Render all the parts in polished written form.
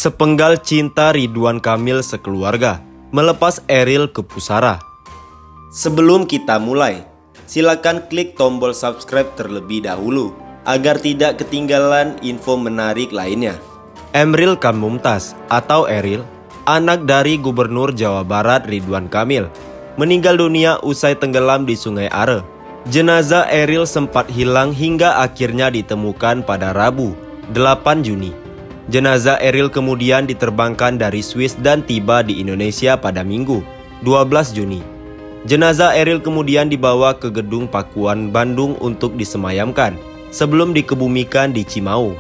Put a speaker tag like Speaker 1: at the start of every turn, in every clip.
Speaker 1: Sepenggal cinta Ridwan Kamil sekeluarga melepas Eril ke pusara. Sebelum kita mulai, silakan klik tombol subscribe terlebih dahulu agar tidak ketinggalan info menarik lainnya. Emril Khan Mumtaz atau Eril, anak dari Gubernur Jawa Barat Ridwan Kamil, meninggal dunia usai tenggelam di Sungai Are. Jenazah Eril sempat hilang hingga akhirnya ditemukan pada Rabu, 8 Juni. Jenazah Eril kemudian diterbangkan dari Swiss dan tiba di Indonesia pada Minggu, 12 Juni. Jenazah Eril kemudian dibawa ke Gedung Pakuan Bandung untuk disemayamkan sebelum dikebumikan di Cimaung.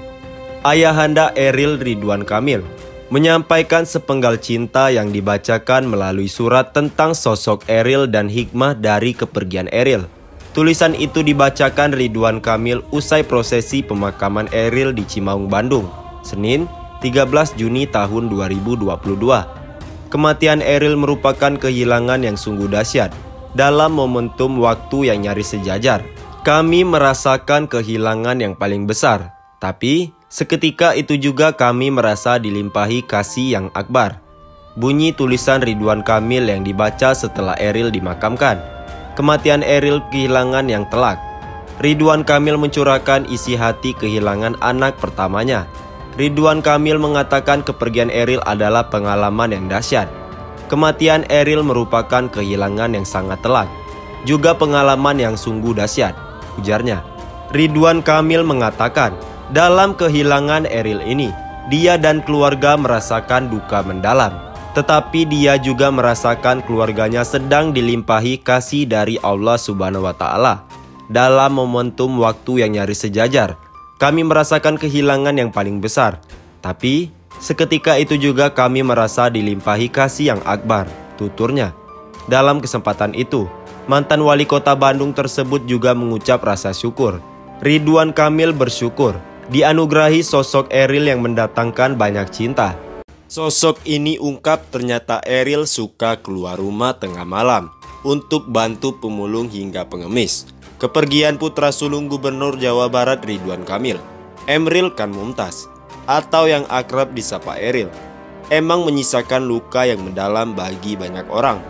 Speaker 1: Ayahanda Eril, Ridwan Kamil, menyampaikan sepenggal cinta yang dibacakan melalui surat tentang sosok Eril dan hikmah dari kepergian Eril. Tulisan itu dibacakan Ridwan Kamil usai prosesi pemakaman Eril di Cimaung, Bandung, Senin 13 Juni tahun 2022. Kematian Eril merupakan kehilangan yang sungguh dahsyat dalam momentum waktu yang nyaris sejajar. Kami merasakan kehilangan yang paling besar, tapi seketika itu juga kami merasa dilimpahi kasih yang akbar. Bunyi tulisan Ridwan Kamil yang dibaca setelah Eril dimakamkan. Kematian Eril kehilangan yang telak. Ridwan Kamil mencurahkan isi hati kehilangan anak pertamanya. Ridwan Kamil mengatakan kepergian Eril adalah pengalaman yang dahsyat. Kematian Eril merupakan kehilangan yang sangat telak, juga pengalaman yang sungguh dahsyat, ujarnya. Ridwan Kamil mengatakan, dalam kehilangan Eril ini, dia dan keluarga merasakan duka mendalam. Tetapi dia juga merasakan keluarganya sedang dilimpahi kasih dari Allah Subhanahu wa Ta'ala. Dalam momentum waktu yang nyaris sejajar, kami merasakan kehilangan yang paling besar, tapi seketika itu juga kami merasa dilimpahi kasih yang akbar, tuturnya. Dalam kesempatan itu, mantan wali kota Bandung tersebut juga mengucap rasa syukur. Ridwan Kamil bersyukur dianugerahi sosok Eril yang mendatangkan banyak cinta. Sosok ini ungkap ternyata Eril suka keluar rumah tengah malam untuk bantu pemulung hingga pengemis. Kepergian putra sulung Gubernur Jawa Barat Ridwan Kamil, Emril Khan Mumtaz, atau yang akrab disapa Eril, emang menyisakan luka yang mendalam bagi banyak orang.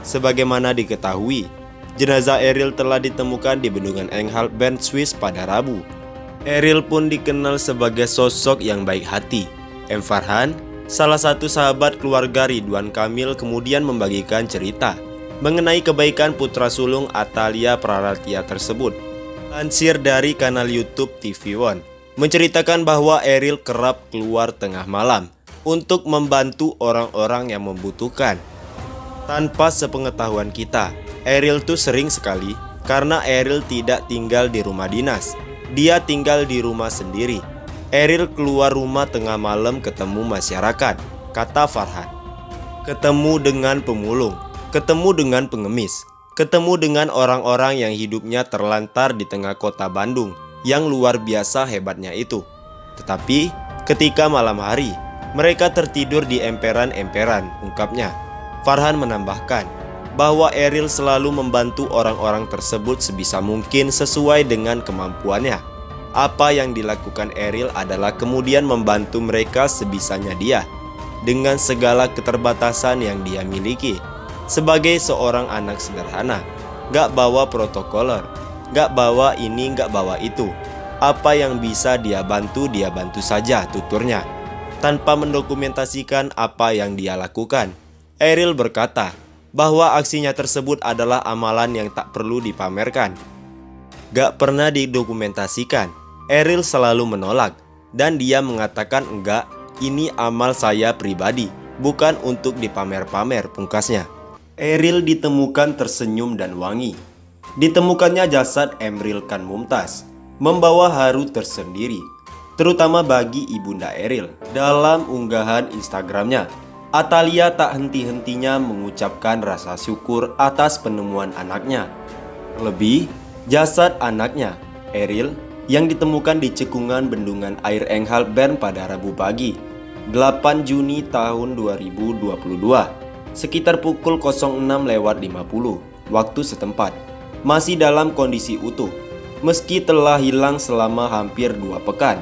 Speaker 1: Sebagaimana diketahui, jenazah Eril telah ditemukan di Bendungan Enghalt, Bern, Swiss pada Rabu. Eril pun dikenal sebagai sosok yang baik hati. M. Farhan, salah satu sahabat keluarga Ridwan Kamil, kemudian membagikan cerita mengenai kebaikan putra sulung Atalia Praratya tersebut. Lansir dari kanal YouTube TV One, menceritakan bahwa Eril kerap keluar tengah malam untuk membantu orang-orang yang membutuhkan. Tanpa sepengetahuan kita, Eril tuh sering sekali, karena Eril tidak tinggal di rumah dinas, dia tinggal di rumah sendiri. Eril keluar rumah tengah malam ketemu masyarakat, kata Farhan. Ketemu dengan pemulung, ketemu dengan pengemis, ketemu dengan orang-orang yang hidupnya terlantar di tengah kota Bandung yang luar biasa hebatnya itu. Tetapi ketika malam hari, mereka tertidur di emperan-emperan, ungkapnya. Farhan menambahkan bahwa Eril selalu membantu orang-orang tersebut sebisa mungkin sesuai dengan kemampuannya. Apa yang dilakukan Eril adalah kemudian membantu mereka sebisanya dia, dengan segala keterbatasan yang dia miliki. Sebagai seorang anak sederhana, gak bawa protokoler, gak bawa ini, gak bawa itu. Apa yang bisa dia bantu saja, tuturnya. Tanpa mendokumentasikan apa yang dia lakukan, Eril berkata bahwa aksinya tersebut adalah amalan yang tak perlu dipamerkan. Gak pernah didokumentasikan, Eril selalu menolak, dan dia mengatakan enggak, ini amal saya pribadi, bukan untuk dipamer-pamer, pungkasnya. Eril ditemukan tersenyum dan wangi. Ditemukannya jasad Emril Khan Mumtaz membawa haru tersendiri, terutama bagi ibunda Eril. Dalam unggahan Instagramnya, Atalia tak henti-hentinya mengucapkan rasa syukur atas penemuan anaknya. Terlebih, jasad anaknya, Eril, yang ditemukan di cekungan Bendungan Air Enghalt, Bern pada Rabu pagi, 8 Juni tahun 2022. Sekitar pukul 06.50 waktu setempat, masih dalam kondisi utuh, meski telah hilang selama hampir 2 pekan.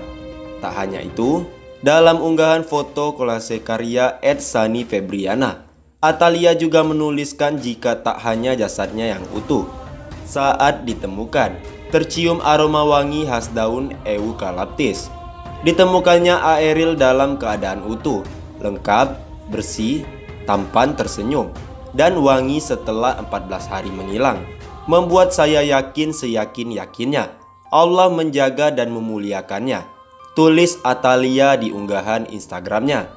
Speaker 1: Tak hanya itu, Dalam unggahan foto kolase karya @Sani Febriana, Atalia juga menuliskan jika tak hanya jasadnya yang utuh. Saat ditemukan, tercium aroma wangi khas daun eukaliptus. Ditemukannya Aerial dalam keadaan utuh, lengkap, bersih, tampan tersenyum, dan wangi setelah 14 hari menghilang. Membuat saya yakin seyakin-yakinnya Allah menjaga dan memuliakannya, tulis Atalia di unggahan Instagramnya.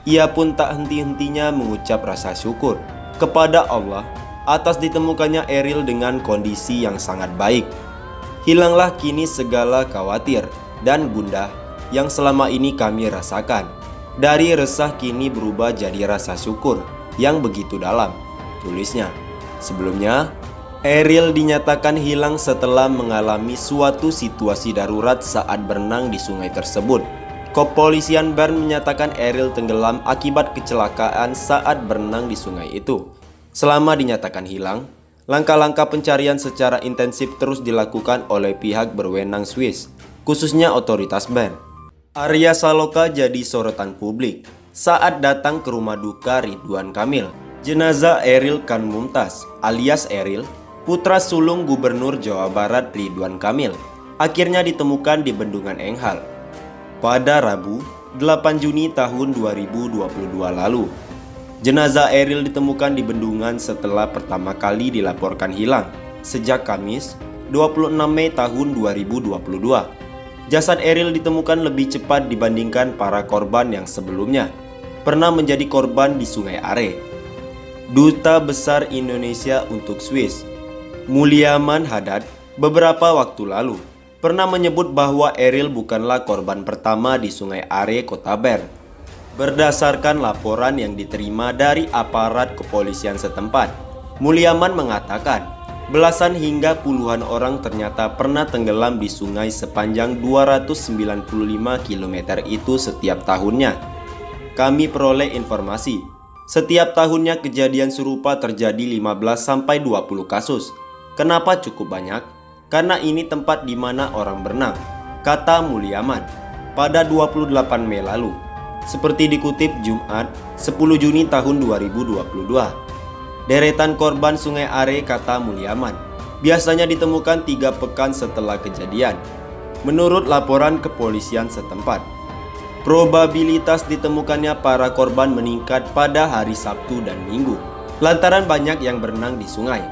Speaker 1: Ia pun tak henti-hentinya mengucap rasa syukur kepada Allah atas ditemukannya Aerial dengan kondisi yang sangat baik. Hilanglah kini segala khawatir dan gundah yang selama ini kami rasakan. Dari resah kini berubah jadi rasa syukur yang begitu dalam, tulisnya. Sebelumnya, Aerial dinyatakan hilang setelah mengalami suatu situasi darurat saat berenang di sungai tersebut. Kepolisian Bern menyatakan Aerial tenggelam akibat kecelakaan saat berenang di sungai itu. Selama dinyatakan hilang, langkah-langkah pencarian secara intensif terus dilakukan oleh pihak berwenang Swiss, khususnya otoritas Bern. Arya Saloka jadi sorotan publik saat datang ke rumah duka Ridwan Kamil. Jenazah Aerial Khan Mumtaz alias Aerial, putra sulung Gubernur Jawa Barat Ridwan Kamil, akhirnya ditemukan di Bendungan Enghal pada Rabu 8 Juni tahun 2022 lalu. Jenazah Aerial ditemukan di bendungan setelah pertama kali dilaporkan hilang sejak Kamis 26 Mei tahun 2022. Jasad Aerial ditemukan lebih cepat dibandingkan para korban yang sebelumnya pernah menjadi korban di Sungai Are. Duta Besar Indonesia untuk Swiss, Mulyaman Haddad, beberapa waktu lalu pernah menyebut bahwa Aerial bukanlah korban pertama di Sungai Are, Kota Bern. Berdasarkan laporan yang diterima dari aparat kepolisian setempat, Mulyaman mengatakan belasan hingga puluhan orang ternyata pernah tenggelam di sungai sepanjang 295 km itu setiap tahunnya. Kami peroleh informasi, setiap tahunnya kejadian serupa terjadi 15-20 kasus. Kenapa cukup banyak? Karena ini tempat di mana orang berenang, kata Mulyaman pada 28 Mei lalu, seperti dikutip Jumat 10 Juni tahun 2022. Deretan korban Sungai Are, kata Mulyaman, biasanya ditemukan 3 pekan setelah kejadian. Menurut laporan kepolisian setempat, probabilitas ditemukannya para korban meningkat pada hari Sabtu dan Minggu lantaran banyak yang berenang di sungai.